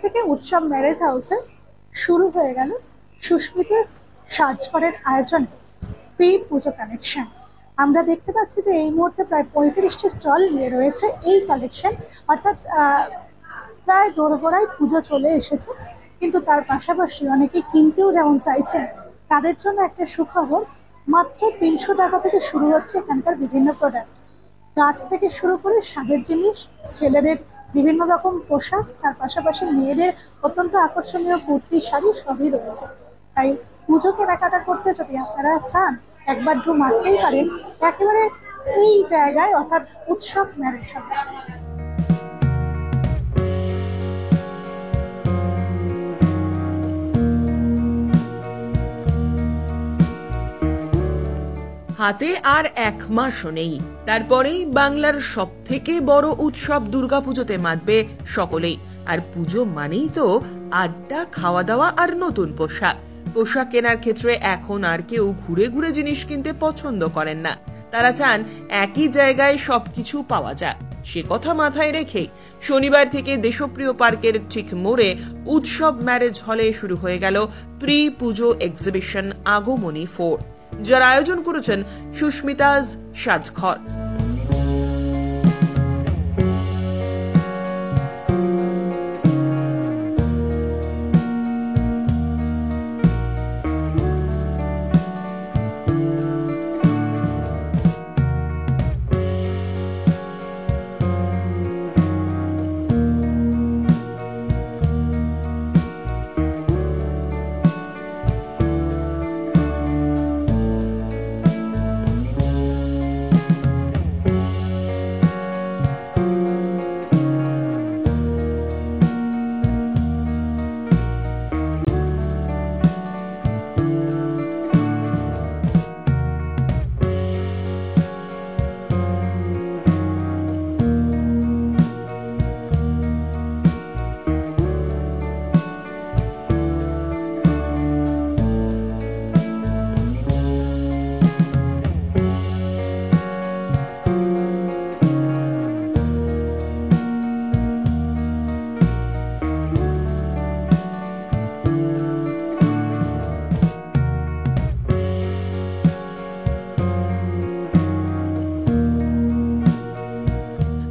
থেকে উৎসব ম্যারেজ হাউসে শুরু হয়ে গেল সুস্মিতাস সাজঘরের আয়োজনে প্রি পুজো কালেকশন। আমরা দেখতে পাচ্ছি যে এই মুহূর্তে প্রায় 35টি স্টল নিয়ে রয়েছে এই কালেকশন, অর্থাৎ প্রায় দোরগোড়ায় পুজো চলে এসেছে। কিন্তু তার পাশাপাশি অনেকে কিনতেও যেমন চাইছেন, তাদের জন্য একটা সুখবর, মাত্র 300 টাকা থেকে শুরু হচ্ছে এখানকার বিভিন্ন প্রোডাক্ট। গাছ থেকে শুরু করে সাজের জিনিস, ছেলেদের বিভিন্ন রকম পোশাক, তার পাশাপাশি মেয়েদের অত্যন্ত আকর্ষণীয় কুর্তি, শাড়ি সবই রয়েছে। তাই পুজো কেনাকাটা করতে যদি আপনারা চান, একবার ঢু মারতেই পারেন একেবারে এই জায়গায়, অর্থাৎ উৎসব ম্যারেজ হল। হাতে আর এক মাসও নেই, তারপরেই বাংলার সব থেকে বড় উৎসব দুর্গাপুজোতে মাতবে সকলেই। আর পুজো মানেই তো আড্ডা, খাওয়া দাওয়া আর নতুন পোশাক। পোশাক কেনার ক্ষেত্রে এখন আর কেউ ঘুরে ঘুরে জিনিস কিনতে পছন্দ করেন না, তারা চান একই জায়গায় সবকিছু পাওয়া যায়। সে কথা মাথায় রেখে শনিবার থেকে দেশপ্রিয় পার্কের ঠিক মোড়ে উৎসব ম্যারেজ হলে শুরু হয়ে গেল প্রি পুজো এক্সিবিশন আগমনী 4, যার আয়োজন করেছেন সুস্মিতাস সাজঘর।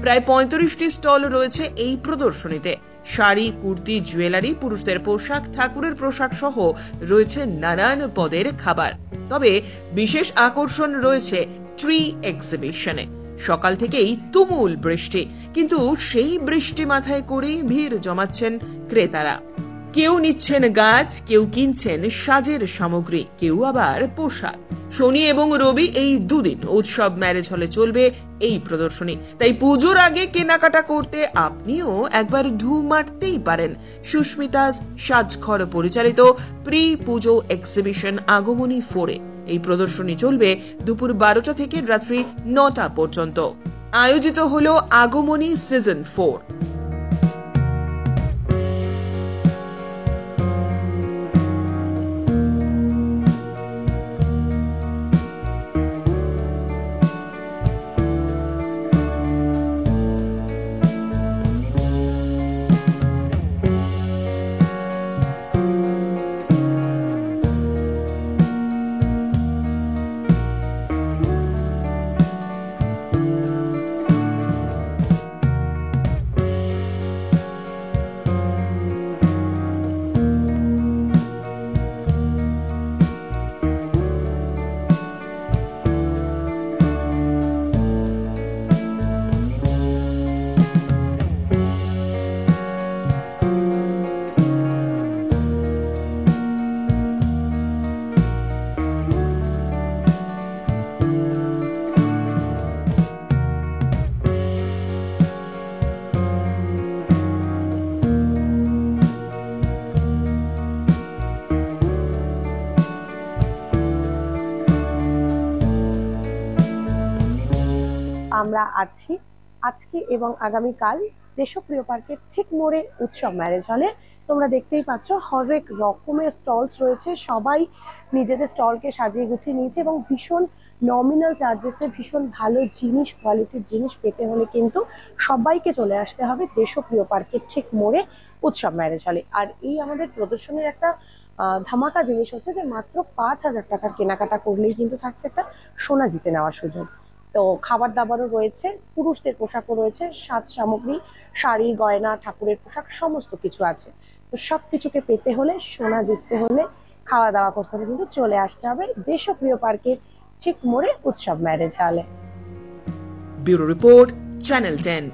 প্রায় 35টি স্টল রয়েছে এই প্রদর্শনীতে। শাড়ি, কুর্তি, জুয়েলারি, পুরুষদের পোশাক, ঠাকুরের পোশাক সহ রয়েছে নানান পদের খাবার। তবে বিশেষ আকর্ষণ রয়েছে ট্রি এক্সিবিশনে। সকাল থেকেই তুমুল বৃষ্টি, কিন্তু সেই বৃষ্টি মাথায় করেই ভিড় জমাচ্ছেন ক্রেতারা। কেউ নিচ্ছেন গাছ, কেউ কিনছেন সাজের সামগ্রী, কেউ আবার পোশাক। শনি এবং রবি এই দুদিন উৎসব ম্যারেজ হলে চলবে এই প্রদর্শনী। তাই পুজোর আগে কেনাকাটা করতে আপনিও একবার ঢু মারতেই পারেন সুস্মিতাস সাজঘর পরিচালিত প্রি পুজো এক্সিবিশন আগমনী 4-এ। এই প্রদর্শনী চলবে দুপুর 12টা থেকে রাত্রি 9টা পর্যন্ত। আয়োজিত হলো আগমনী সিজন 4। আমরা আছি আজকে এবং আগামীকাল দেশপ্রিয় পার্কের ঠিক মোড়ে উৎসব ম্যারেজ হলে। তোমরা দেখতেই পাচ্ছ হরেক রকমের স্টলস রয়েছে, সবাই নিজেদের স্টলকে সাজিয়ে গুছিয়ে নিয়েছে এবং ভীষণ নমিনাল চার্জেসে ভীষণ ভালো জিনিস, কোয়ালিটির জিনিস পেতে হলে কিন্তু সবাইকে চলে আসতে হবে দেশপ্রিয় পার্কের ঠিক মোড়ে উৎসব ম্যারেজ হলে। আর এই আমাদের প্রদর্শনীর একটা ধামাকা জিনিস হচ্ছে যে মাত্র 5,000 টাকার কেনাকাটা করলেই কিন্তু থাকছে একটা সোনা জিতে নেওয়ার সুযোগ। তো খাবার দাবারও রয়েছে, পুরুষদের পোশাকও রয়েছে, সাজ সামগ্রী, শাড়ি গয়না, ঠাকুরের পোশাক সমস্ত কিছু আছে। তো সবকিছুকে পেতে হলে, সোনা জিততে হলে, খাওয়া দাওয়া করতে হলে কিন্তু চলে আসতে হবে দেশপ্রিয় পার্কের ঠিক মোড়ে উৎসব ম্যারেজ হলে। Bureau report, channel 10।